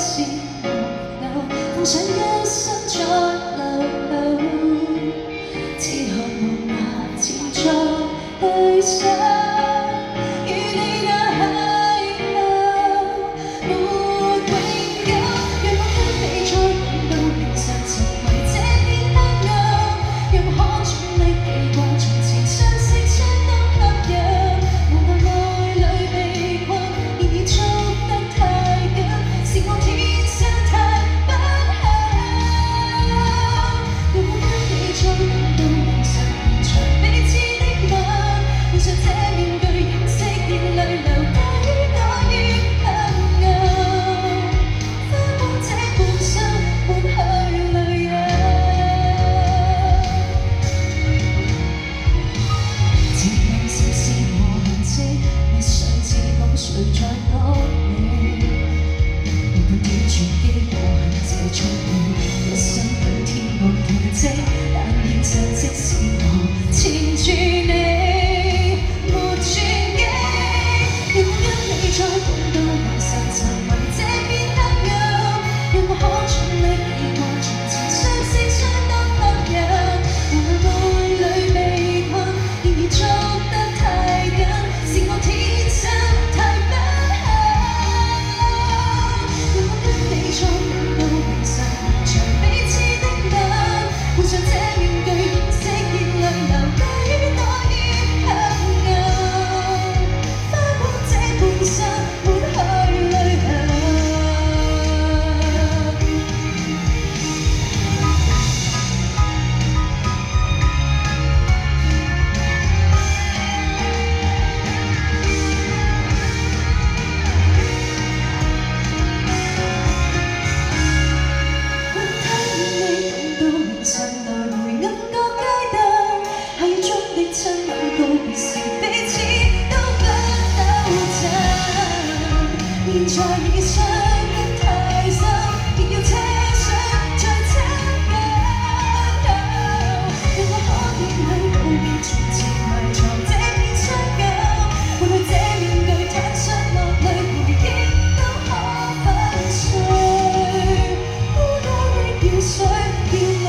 是無留，奉上一生再流露，只渴望那前在對手。誰在講你？每個短傳機過向這衝擊，一生對天國奇蹟，但現實即使我纏住你，沒轉機。讓我跟你再共度迷神殘為這片黑暗，讓我可盡力避過從前相識相當吸引，無奈愛裏被困，然而捉得太緊，是我天生。再共度明晨長彼此的眼，換上這面具，認識熱淚流低於那片黑暗，花光這半生，抹去淚痕。常來回暗角街燈，下雨中的親吻告別時，彼此都不抖震。現在已傷得太深，別要奢想再親近。讓我可以去告別從前埋藏這片傷感，換去這面具坦率落淚，回憶都可粉碎。孤單的雨水叫我。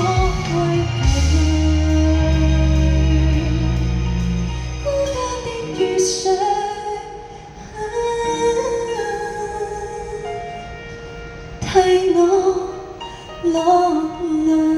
替我落淚。